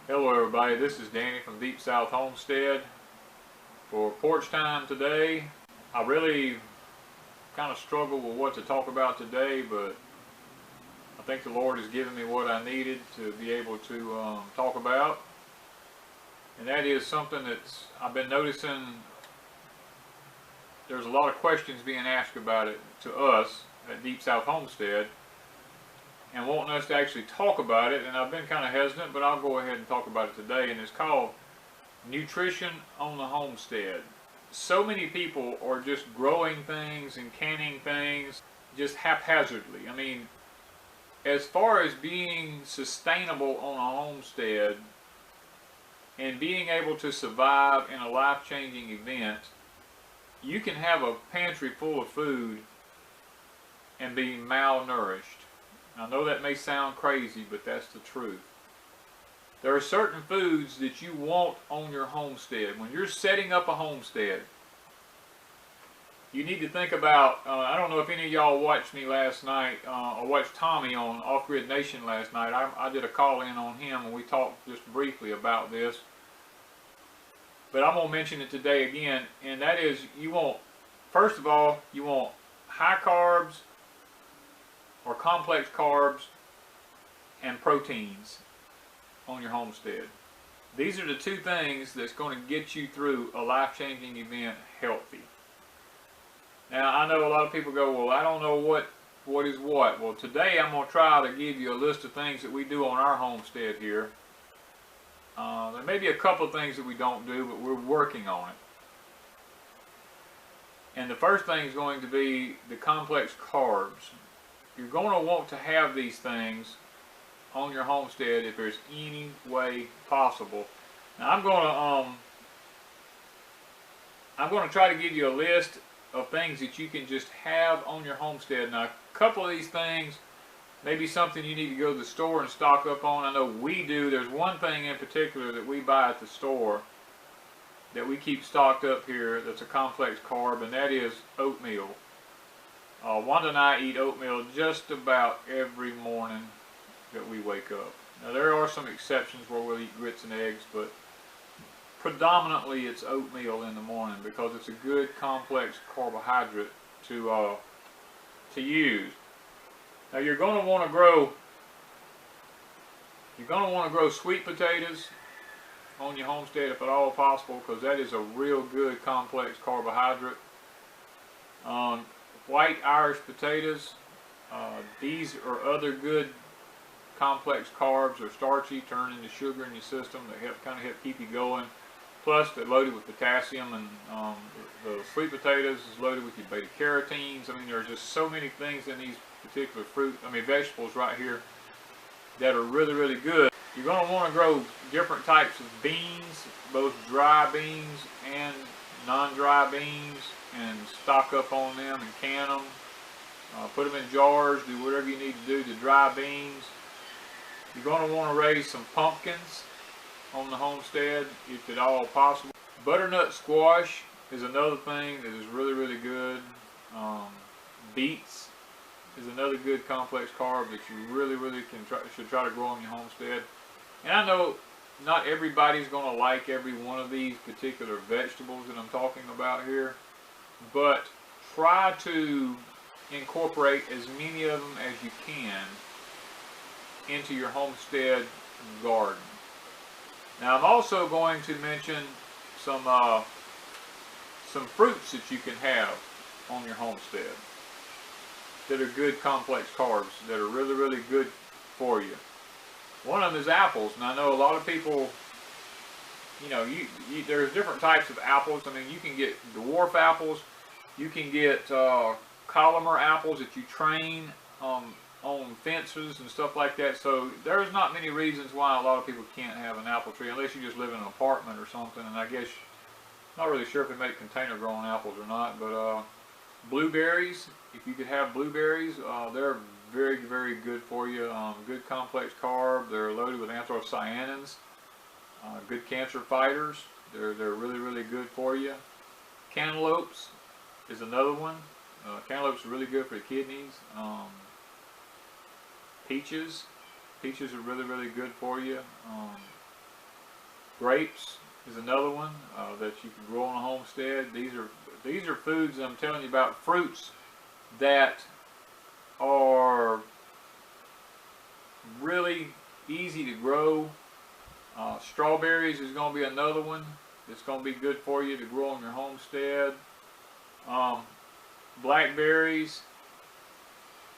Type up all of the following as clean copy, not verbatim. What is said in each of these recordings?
Hello everybody, this is Danny from Deep South Homestead for porch time today. I really kind of struggled with what to talk about today, but I think the Lord has given me what I needed to be able to talk about. And that is something that's I've been noticing. There's a lot of questions being asked about it to us at Deep South Homestead and wanting us to actually talk about it, and I've been kind of hesitant, but I'll go ahead and talk about it today, and it's called nutrition on the homestead. So many people are just growing things and canning things just haphazardly. I mean, as far as being sustainable on a homestead and being able to survive in a life-changing event, you can have a pantry full of food and be malnourished. I know that may sound crazy, but that's the truth. There are certain foods that you want on your homestead. When you're setting up a homestead, you need to think about, I don't know if any of y'all watched me last night, or watched Tommy on Off Grid Nation last night. I did a call in on him and we talked just briefly about this. But I'm going to mention it today again, and that is, you want, first of all, you want high carbs or complex carbs and proteins on your homestead. These are the two things that's going to get you through a life-changing event healthy. Now, I know a lot of people go, well, I don't know what is what. Well, today I'm going to try to give you a list of things that we do on our homestead here. There may be a couple of things that we don't do, but we're working on it. And the first thing is going to be the complex carbs. You're going to want to have these things on your homestead if there's any way possible. Now I'm going to try to give you a list of things that you can just have on your homestead. Now, a couple of these things may be something you need to go to the store and stock up on. I know we do. There's one thing in particular that we buy at the store that we keep stocked up here that's a complex carb, and that is oatmeal. Wanda and I eat oatmeal just about every morning that we wake up. Now there are some exceptions where we'll eat grits and eggs, but predominantly it's oatmeal in the morning because it's a good complex carbohydrate to use. Now you're going to want to grow sweet potatoes on your homestead if at all possible, because that is a real good complex carbohydrate. White Irish potatoes, these are other good complex carbs. They're starchy, turn into sugar in your system. They kind of help keep you going. Plus, they're loaded with potassium, and the sweet potatoes is loaded with your beta carotenes. I mean, there's just so many things in these particular vegetables right here that are really, really good. You're going to want to grow different types of beans, both dry beans and non-dry beans, and stock up on them and can them. Put them in jars, do whatever you need to do to dry beans. You're going to want to raise some pumpkins on the homestead if at all possible. Butternut squash is another thing that is really, really good. Beets is another good complex carb that you really, really should try to grow on your homestead. And I know not everybody's going to like every one of these particular vegetables that I'm talking about here, but try to incorporate as many of them as you can into your homestead garden. Now I'm also going to mention some fruits that you can have on your homestead that are good complex carbs that are really, really good for you. One of them is apples, and I know a lot of people, you know, there's different types of apples. I mean, you can get dwarf apples, you can get columnar apples that you train on fences and stuff like that. So there's not many reasons why a lot of people can't have an apple tree, unless you just live in an apartment or something. And I guess, not really sure if they make container grown apples or not, but blueberries, if you could have blueberries, they're very, very good for you. Good complex carb. They're loaded with anthocyanins. Good cancer fighters. They're really, really good for you. Cantaloupes is another one. Cantaloupes are really good for the kidneys. Peaches are really, really good for you. Grapes is another one that you can grow on a homestead. These are foods I'm telling you about, fruits that are really easy to grow. Strawberries is going to be another one that's going to be good for you to grow on your homestead. Blackberries,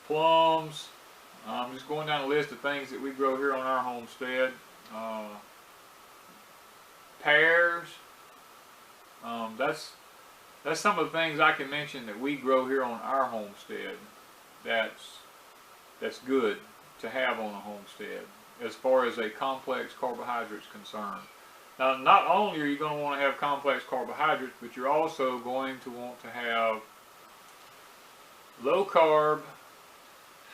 plums. I'm just going down a list of things that we grow here on our homestead. Pears. That's some of the things I can mention that we grow here on our homestead. That's good to have on a homestead as far as a complex carbohydrates concerned. Now, not only are you going to want to have complex carbohydrates, but you're also going to want to have low carb,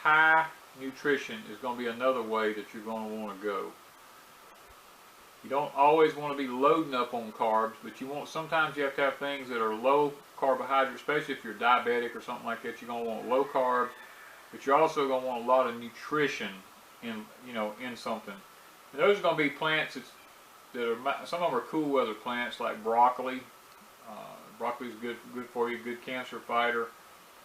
high nutrition is going to be another way that you're going to want to go. You don't always want to be loading up on carbs, but sometimes you have to have things that are low carbohydrate, especially if you're diabetic or something like that. You're going to want low carb, but you're also going to want a lot of nutrition in something. And those are going to be plants that are, some of them are cool weather plants like broccoli. Broccoli is good for you, good cancer fighter.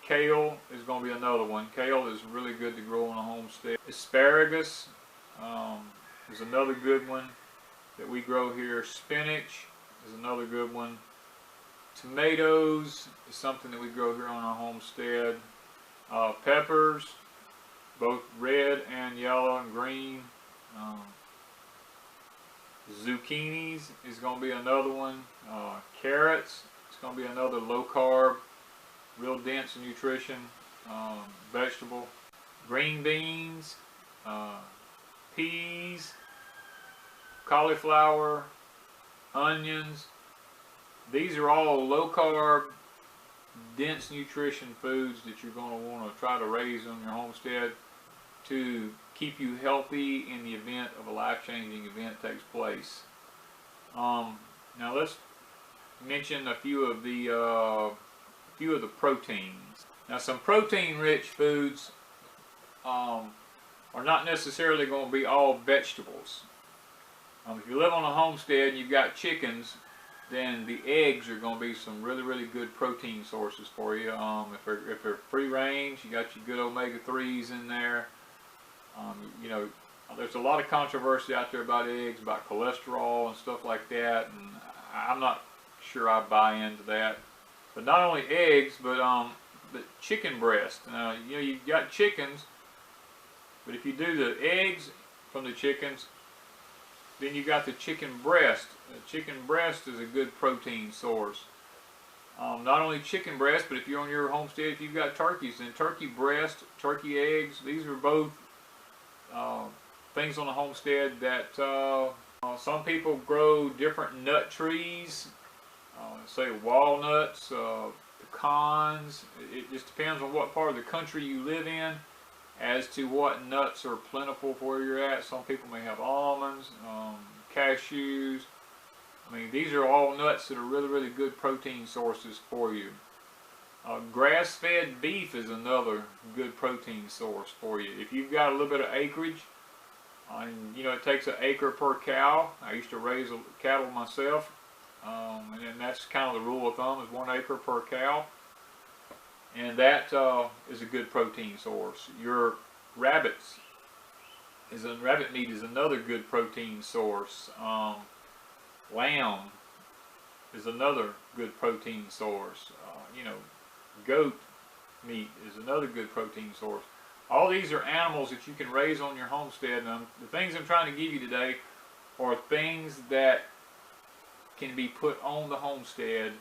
Kale is going to be another one. Kale is really good to grow on a homestead. Asparagus is another good one that we grow here. Spinach is another good one. Tomatoes is something that we grow here on our homestead. Peppers, both red and yellow and green. Zucchinis is going to be another one. Carrots is going to be another low carb, real dense in nutrition vegetable. Green beans, peas, cauliflower, onions. These are all low carb, dense nutrition foods that you're going to want to try to raise on your homestead to keep you healthy in the event of a life-changing event takes place. Now let's mention a few of the proteins. Now, some protein-rich foods are not necessarily going to be all vegetables. If you live on a homestead and you've got chickens, then the eggs are going to be some really, really good protein sources for you. If they're free range, you got your good omega-3s in there. There's a lot of controversy out there about eggs, about cholesterol and stuff like that, and I'm not sure I buy into that. But not only eggs, but chicken breast. Now, you've got chickens, but if you do the eggs from the chickens, then you got the chicken breast. Chicken breast is a good protein source. Not only chicken breast, but if you're on your homestead, if you've got turkeys, then turkey breast, turkey eggs, these are both things on the homestead that some people grow different nut trees, say walnuts, pecans. It just depends on what part of the country you live in as to what nuts are plentiful for where you're at. Some people may have almonds, cashews. I mean, these are all nuts that are really, really good protein sources for you. Grass-fed beef is another good protein source for you. If you've got a little bit of acreage, and it takes an acre per cow. I used to raise cattle myself, and then that's kind of the rule of thumb, is 1 acre per cow. And that is a good protein source. Your rabbit meat is another good protein source. Lamb is another good protein source. Goat meat is another good protein source. All these are animals that you can raise on your homestead. And the things I'm trying to give you today are things that can be put on the homestead.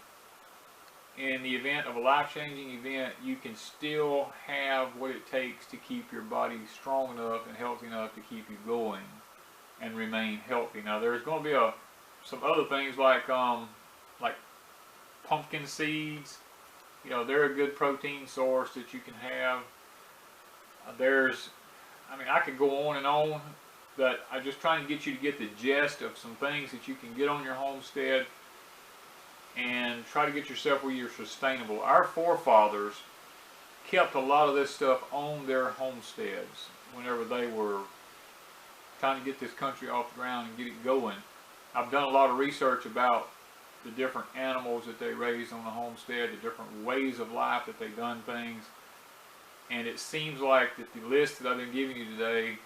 In the event of a life-changing event, you can still have what it takes to keep your body strong enough and healthy enough to keep you going and remain healthy. Now, there's going to be some other things like pumpkin seeds. They're a good protein source that you can have. I could go on and on, but I'm just trying to get you to get the gist of some things that you can get on your homestead and try to get yourself where you're sustainable. Our forefathers kept a lot of this stuff on their homesteads whenever they were trying to get this country off the ground and get it going. I've done a lot of research about the different animals that they raised on the homestead, the different ways of life that they've done things. And it seems like that the list that I've been giving you today,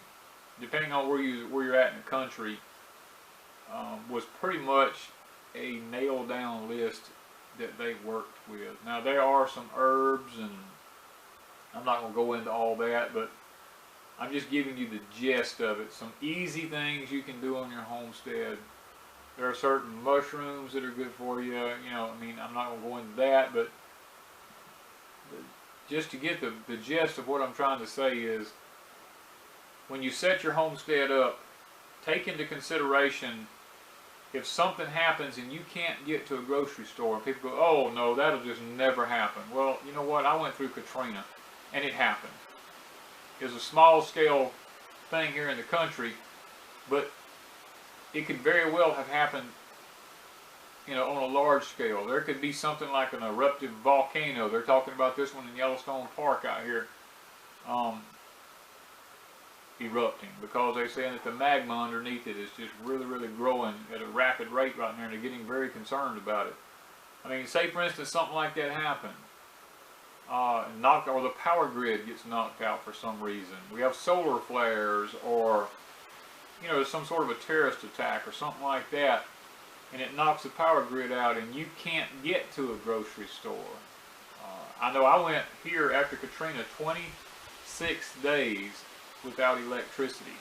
depending on where you're at in the country, was pretty much a nailed down list that they worked with. Now there are some herbs, and I'm not going to go into all that, but I'm just giving you the gist of it. Some easy things you can do on your homestead. There are certain mushrooms that are good for you. You know, I mean, I'm not going to go into that, but just to get the gist of what I'm trying to say is, when you set your homestead up, take into consideration if something happens and you can't get to a grocery store, and people go, oh no, that'll just never happen. Well, you know what? I went through Katrina, and it happened. It was a small scale thing here in the country, but it could very well have happened, you know, on a large scale. There could be something like an eruptive volcano. They're talking about this one in Yellowstone Park out here, erupting, because they're saying that the magma underneath it is just really growing at a rapid rate right now, and they're getting very concerned about it. I mean, say for instance something like that happened, or the power grid gets knocked out for some reason. We have solar flares, or you know, some sort of a terrorist attack or something like that, and it knocks the power grid out and you can't get to a grocery store. I know I went here after Katrina 26 days without electricity.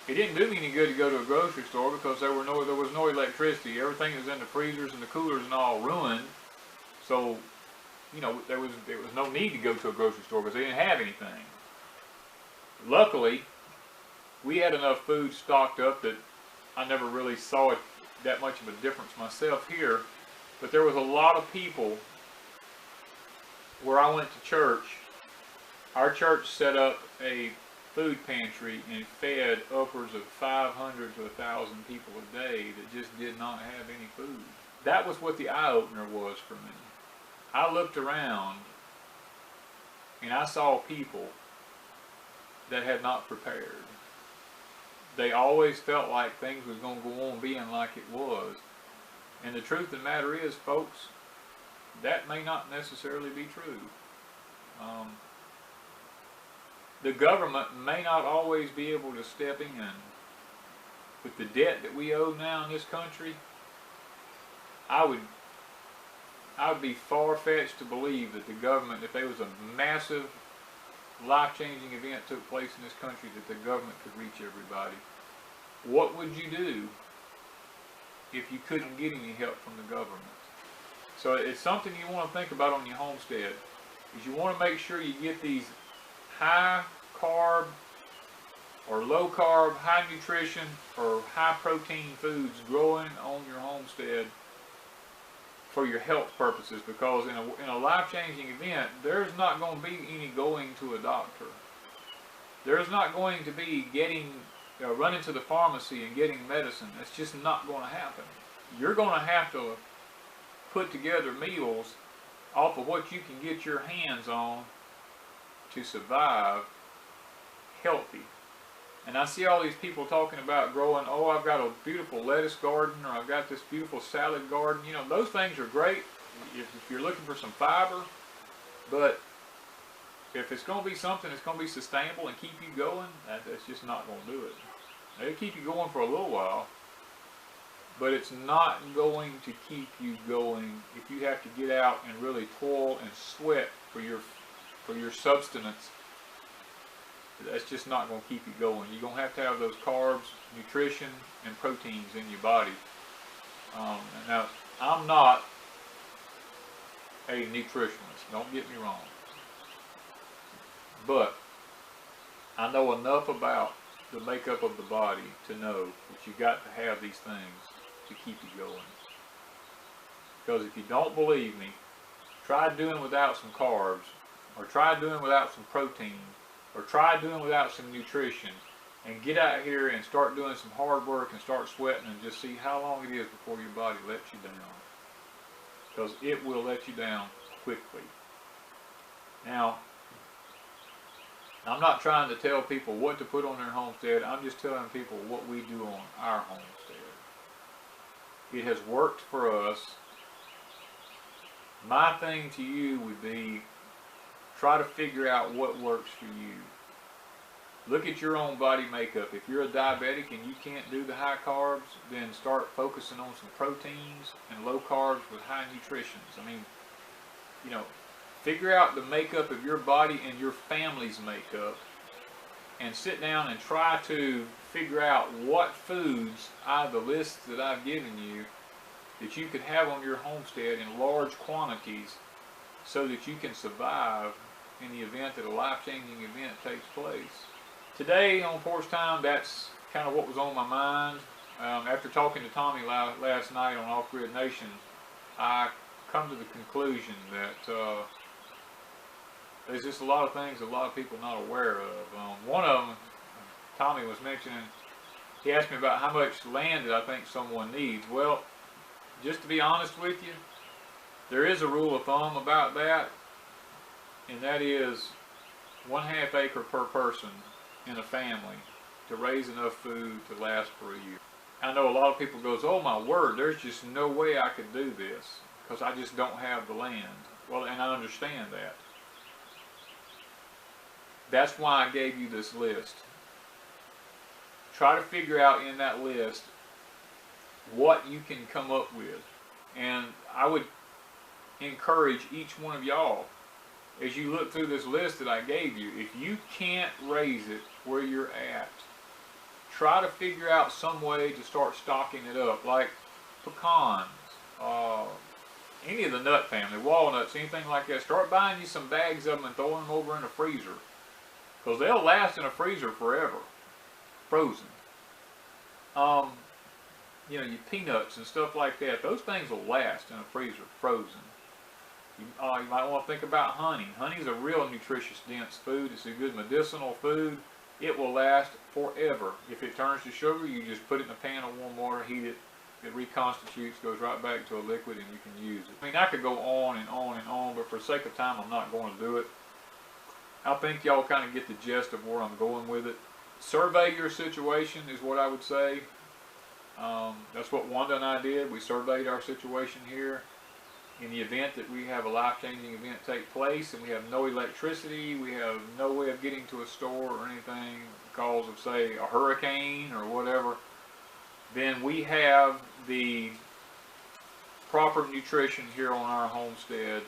It didn't do me any good to go to a grocery store because there was no electricity. Everything was in the freezers and the coolers and all ruined. So, you know, there was no need to go to a grocery store because they didn't have anything. Luckily, we had enough food stocked up that I never really saw it that much of a difference myself here. But there was a lot of people where I went to church. Our church set up a food pantry and fed upwards of 500 to 1,000 people a day that just did not have any food. That was what the eye-opener was for me. I looked around and I saw people that had not prepared. They always felt like things was going to go on being like it was. And the truth of the matter is, folks, that may not necessarily be true. The government may not always be able to step in. With the debt that we owe now in this country, I would be far-fetched to believe that the government, if there was a massive life-changing event took place in this country, that the government could reach everybody. What would you do if you couldn't get any help from the government? So it's something you want to think about on your homestead, is you want to make sure you get these high carb or low carb, high nutrition or high protein foods growing on your homestead for your health purposes, because in a life-changing event, there's not going to be any going to a doctor. There's not going to be running to the pharmacy and getting medicine. That's just not going to happen. You're going to have to put together meals off of what you can get your hands on to survive healthy. And I see all these people talking about growing, oh, I've got a beautiful lettuce garden, or I've got this beautiful salad garden. You know, those things are great if you're looking for some fiber, but if it's going to be something that's going to be sustainable and keep you going, that's just not going to do it. It'll keep you going for a little while, but it's not going to keep you going if you have to get out and really toil and sweat for your substance. That's just not going to keep you going. You're going to have those carbs, nutrition, and proteins in your body. Now, I'm not a nutritionist, don't get me wrong, but I know enough about the makeup of the body to know that you got to have these things to keep you going. Because if you don't believe me, try doing without some carbs, or try doing without some protein, or try doing without some nutrition, and get out here and start doing some hard work and start sweating and just see how long it is before your body lets you down. Because it will let you down quickly. Now, I'm not trying to tell people what to put on their homestead. I'm just telling people what we do on our homestead. It has worked for us. My thing to you would be, try to figure out what works for you. Look at your own body makeup. If you're a diabetic and you can't do the high carbs, then start focusing on some proteins and low carbs with high nutritions. I mean, you know, figure out the makeup of your body and your family's makeup, and sit down and try to figure out what foods out of the lists that I've given you that you could have on your homestead in large quantities so that you can survive in the event that a life-changing event takes place. Today on Porch Time, that's kind of what was on my mind. After talking to Tommy last night on Off Grid Nation, I come to the conclusion that there's just a lot of things a lot of people are not aware of. One of them, Tommy was mentioning, he asked me about how much land that I think someone needs. Well, just to be honest with you, there is a rule of thumb about that, and that is 1/2 acre per person in a family to raise enough food to last for a year. I know a lot of people goes, oh my word, there's just no way I could do this because I just don't have the land. Well, and I understand that. That's why I gave you this list. Try to figure out in that list what you can come up with. And I would encourage each one of y'all, as you look through this list that I gave you, if you can't raise it where you're at, try to figure out some way to start stocking it up, like pecans, any of the nut family, walnuts, anything like that. Start buying you some bags of them and throwing them over in a freezer, because they'll last in a freezer forever, frozen. You know, your peanuts and stuff like that, those things will last in a freezer, frozen. You might want to think about honey. Honey is a real nutritious, dense food. It's a good medicinal food. It will last forever. If it turns to sugar, you just put it in a pan of warm water, heat it, it reconstitutes, goes right back to a liquid, and you can use it. I mean, I could go on and on and on, but for the sake of time, I'm not going to do it. I think y'all kind of get the gist of where I'm going with it. Survey your situation is what I would say. That's what Wanda and I did. We surveyed our situation here. In the event that we have a life-changing event take place and we have no electricity, we have no way of getting to a store or anything because of, say, a hurricane or whatever, then we have the proper nutrition here on our homestead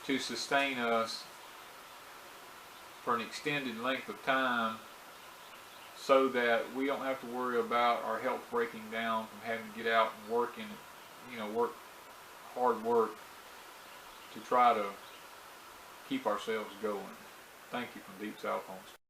to sustain us for an extended length of time, so that we don't have to worry about our health breaking down from having to get out and work hard work to try to keep ourselves going. Thank you from Deep South Homestead.